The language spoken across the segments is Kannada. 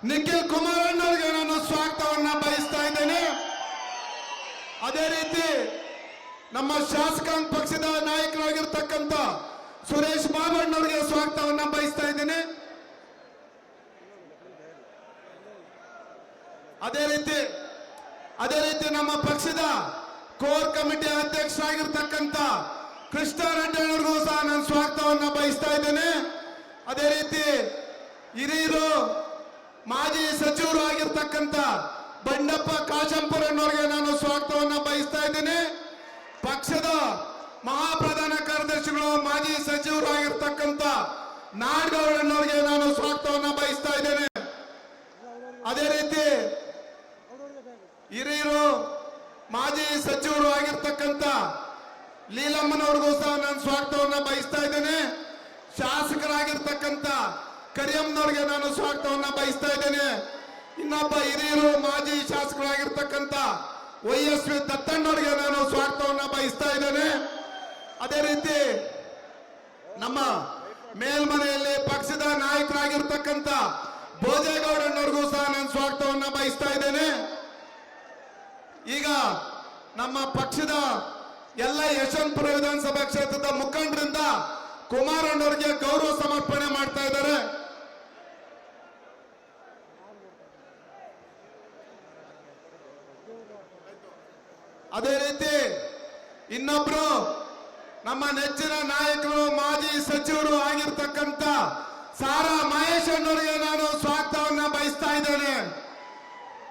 ನಿಖಿಲ್ ಕುಮಾರಣ್ಣವ್ರಿಗೆ ನಾನು ಸ್ವಾಗತವನ್ನ ಬಯಸ್ತಾ ಇದ್ದೇನೆ. ಅದೇ ರೀತಿ ನಮ್ಮ ಶಾಸಕಾಂಗ ಪಕ್ಷದ ನಾಯಕರಾಗಿರ್ತಕ್ಕಂಥ ಸುರೇಶ್ ಬಾಬಣ್ಣವ್ರಿಗೆ ಸ್ವಾಗತವನ್ನ ಬಯಸ್ತಾ ಇದ್ದೇನೆ. ಅದೇ ರೀತಿ ನಮ್ಮ ಪಕ್ಷದ ಕೋರ್ ಕಮಿಟಿ ಅಧ್ಯಕ್ಷರಾಗಿರ್ತಕ್ಕಂಥ ಕೃಷ್ಣಾರೆಡ್ಡಿ ಅವರಿಗೂ ಸಹ ನಾನು ಸ್ವಾಗತವನ್ನ ಬಯಸ್ತಾ ಇದ್ದೇನೆ. ಅದೇ ರೀತಿ ಹಿರಿಯರು ಮಾಜಿ ಸಚಿವರು ಆಗಿರ್ತಕ್ಕಂಥ ಬಂಡಪ್ಪ ಕಾಶಂಪುರಣ್ಣವರಿಗೆ ನಾನು ಸ್ವಾಗತವನ್ನ ಬಯಸ್ತಾ ಇದ್ದೇನೆ. ಪಕ್ಷದ ಮಹಾಪ್ರಧಾನ ಕಾರ್ಯದರ್ಶಿಗಳು ಮಾಜಿ ಸಚಿವರು ಆಗಿರ್ತಕ್ಕಂಥ ನಾಡಗೌಡಣ್ಣವರಿಗೆ ನಾನು ಸ್ವಾಗತವನ್ನ ಬಯಸ್ತಾ ಇದ್ದೇನೆ. ಅದೇ ರೀತಿ ಹಿರಿಯರು ಮಾಜಿ ಸಚಿವರು ಆಗಿರ್ತಕ್ಕಂಥ ಲೀಲಮ್ಮನವ್ರಿಗೂ ಸಹ ನಾನು ಸ್ವಾಗತವನ್ನ ಬಯಸ್ತಾ ಇದ್ದೇನೆ. ಶಾಸಕರಾಗಿರ್ತಕ್ಕಂಥ ಕರಿಯಮ್ಮನವ್ರಿಗೆ ನಾನು ಸ್ವಾಗತವನ್ನ ಬಯಸ್ತಾ ಇದ್ದೇನೆ. ಇನ್ನೊಬ್ಬ ಹಿರಿಯರು ಮಾಜಿ ಶಾಸಕರಾಗಿರ್ತಕ್ಕಂಥ YSV ದತ್ತಣ್ಣವರಿಗೆ ನಾನು ಸ್ವಾಗತವನ್ನ ಬಯಸ್ತಾ ಇದ್ದೇನೆ. ಅದೇ ರೀತಿ ನಮ್ಮ ಮೇಲ್ಮನೆಯಲ್ಲಿ ಪಕ್ಷದ ನಾಯಕರಾಗಿರ್ತಕ್ಕಂಥ ಭೋಜೇಗೌಡಣ್ಣವ್ರಿಗೂ ಸಹ ನಾನು ಸ್ವಾಗತವನ್ನ ಬಯಸ್ತಾ ಇದ್ದೇನೆ. ಈಗ ನಮ್ಮ ಪಕ್ಷದ ಎಲ್ಲ ಯಶವಂತಪುರ ವಿಧಾನಸಭಾ ಕ್ಷೇತ್ರದ ಮುಖಂಡರಿಂದ ಕುಮಾರಣ್ಣವರಿಗೆ ಗೌರವ ಸಮರ್ಪಣೆ ಮಾಡ್ತಾ ಇದ್ದಾರೆ. ಅದೇ ರೀತಿ ಇನ್ನೊಬ್ರು ನಮ್ಮ ನೆಚ್ಚಿನ ನಾಯಕರು ಮಾಜಿ ಸಚಿವರು ಆಗಿರ್ತಕ್ಕಂಥ ಸಾರಾ ಮಹೇಶ್ ಅಣ್ಣವರಿಗೆ ನಾನು ಸ್ವಾಗತವನ್ನ ಬಯಸ್ತಾ ಇದ್ದೇನೆ.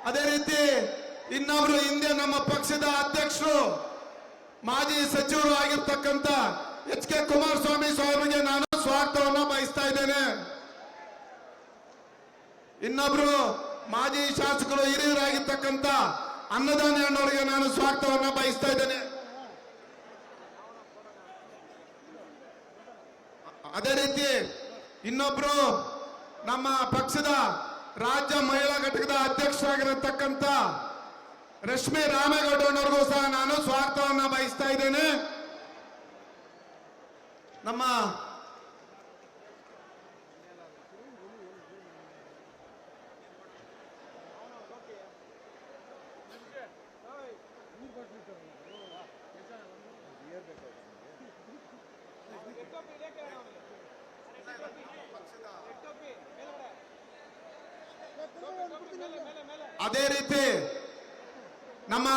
ಅದೇ ರೀತಿ ಇನ್ನೊಬ್ರು ಹಿಂದೆ ನಮ್ಮ ಪಕ್ಷದ ಅಧ್ಯಕ್ಷರು ಮಾಜಿ ಸಚಿವರು ಆಗಿರ್ತಕ್ಕಂಥ HK ಕುಮಾರಸ್ವಾಮಿ ಅವರಿಗೆ ನಾನು ಸ್ವಾಗತವನ್ನ ಬಯಸ್ತಾ ಇದ್ದೇನೆ. ಇನ್ನೊಬ್ರು ಮಾಜಿ ಶಾಸಕರು ಹಿರಿಯರಾಗಿರ್ತಕ್ಕಂಥ ಅನ್ನದಾನಿ ಅಣ್ಣವರಿಗೆ ನಾನು ಸ್ವಾಗತವನ್ನ ಬಯಸ್ತಾ ಇದ್ದೇನೆ. ಅದೇ ರೀತಿ ಇನ್ನೊಬ್ರು ನಮ್ಮ ಪಕ್ಷದ ರಾಜ್ಯ ಮಹಿಳಾ ಘಟಕದ ಅಧ್ಯಕ್ಷರಾಗಿರತಕ್ಕಂಥ ರಶ್ಮಿ ರಾಮೇಗೌಡನವ್ರಿಗೂ ಸಹ ನಾನು ಸ್ವಾಗತವನ್ನ ಬಯಸ್ತಾ ಇದ್ದೇನೆ. ನಮ್ಮ ಅದೇ ರೀತಿ ನಮ್ಮ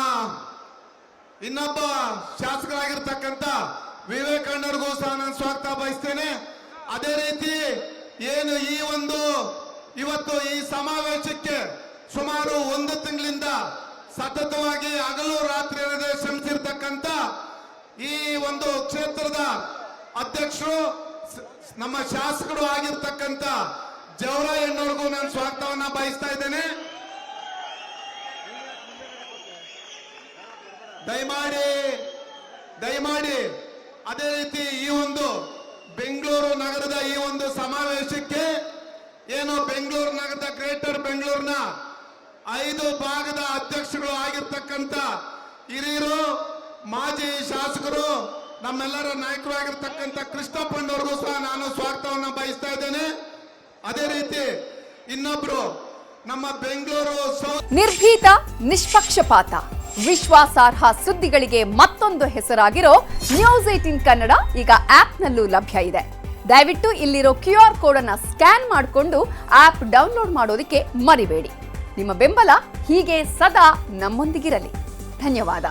ಇನ್ನೊಬ್ಬ ಶಾಸಕರಾಗಿರ್ತಕ್ಕಂಥ ವಿವೇಕಾನಂದರಿಗೂ ಸಹ ನಾನು ಸ್ವಾಗತ ಬಯಸ್ತೇನೆ. ಅದೇ ರೀತಿ ಏನು ಇವತ್ತು ಈ ಸಮಾವೇಶಕ್ಕೆ ಸುಮಾರು 1 ತಿಂಗಳಿಂದ ಸತತವಾಗಿ ಹಗಲು ರಾತ್ರಿ ಎನ್ನದೆ ಶ್ರಮಿಸಿರ್ತಕ್ಕಂಥ ಈ ಒಂದು ಕ್ಷೇತ್ರದ ಅಧ್ಯಕ್ಷರು ನಮ್ಮ ಶಾಸಕರು ಆಗಿರ್ತಕ್ಕಂಥ ಜವರಾಯಣ್ಣವ್ರಿಗೂ ನಾನು ಸ್ವಾಗತವನ್ನ ಬಯಸ್ತಾ ಇದ್ದೇನೆ. ದಯಮಾಡಿ ಅದೇ ರೀತಿ ಈ ಒಂದು ಬೆಂಗಳೂರು ನಗರದ ಈ ಒಂದು ಸಮಾವೇಶಕ್ಕೆ ಏನು ಬೆಂಗಳೂರು ನಗರದ ಗ್ರೇಟರ್ ಬೆಂಗಳೂರಿನ 5 ಭಾಗದ ಅಧ್ಯಕ್ಷರು ಆಗಿರ್ತಕ್ಕಂಥ ಹಿರಿಯರು ಮಾಜಿ ಶಾಸಕರು ನಮ್ಮೆಲ್ಲರ ನಾಯಕರು ಆಗಿರ್ತಕ್ಕಂಥ ಕೃಷ್ಣಪ್ಪಣ್ಣವ್ರಿಗೂ ಸಹ ನಾನು ಸ್ವಾಗತವನ್ನ ಬಯಸ್ತಾ ಇದ್ದೇನೆ. ಅದೇ ರೀತಿ ಇನ್ನೊಬ್ರು ನಮ್ಮ ಬೆಂಗಳೂರು ನಿರ್ಭೀತ, ನಿಷ್ಪಕ್ಷಪಾತ, ವಿಶ್ವಾಸಾರ್ಹ ಸುದ್ದಿಗಳಿಗೆ ಮತ್ತೊಂದು ಹೆಸರಾಗಿರೋ News18 ಕನ್ನಡ ಈಗ ಆಪ್ನಲ್ಲೂ ಲಭ್ಯ ಇದೆ. ದಯವಿಟ್ಟು ಇಲ್ಲಿರೋ QR ಕೋಡ್ ಅನ್ನ ಸ್ಕ್ಯಾನ್ ಮಾಡಿಕೊಂಡು ಆಪ್ ಡೌನ್ಲೋಡ್ ಮಾಡೋದಕ್ಕೆ ಮರಿಬೇಡಿ. ನಿಮ್ಮ ಬೆಂಬಲ ಹೀಗೆ ಸದಾ ನಮ್ಮೊಂದಿಗಿರಲಿ. ಧನ್ಯವಾದ.